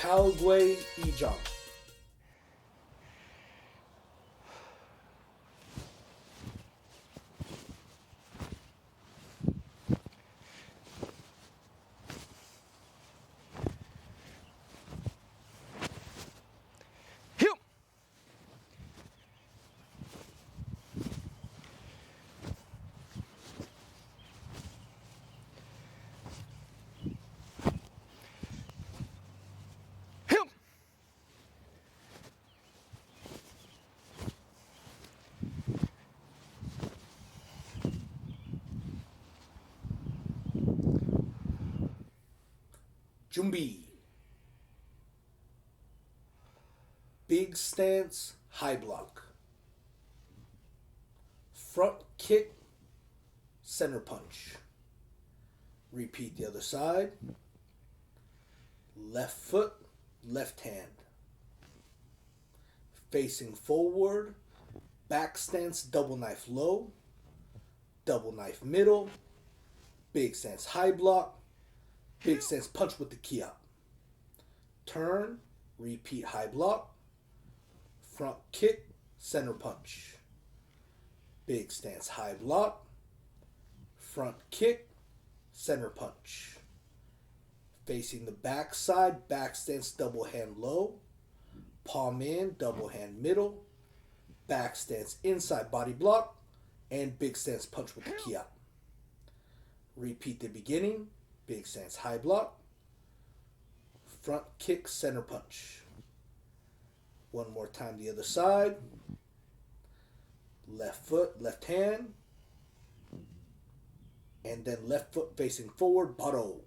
Palgwe Jang. Jumbi. Big stance, high block. Front kick, center punch. Repeat the other side. Left foot, left hand. Facing forward, back stance, double knife low, double knife middle, big stance high block, big stance punch with the key up. Turn, repeat high block, front kick, center punch. Big stance high block, front kick, center punch. Facing the back side, back stance double hand low, palm in, double hand middle, back stance inside body block, and big stance punch with the key up. Repeat the beginning, big stance high block, front kick, center punch. One more time the other side. Left foot, left hand, and then left foot facing forward, baro.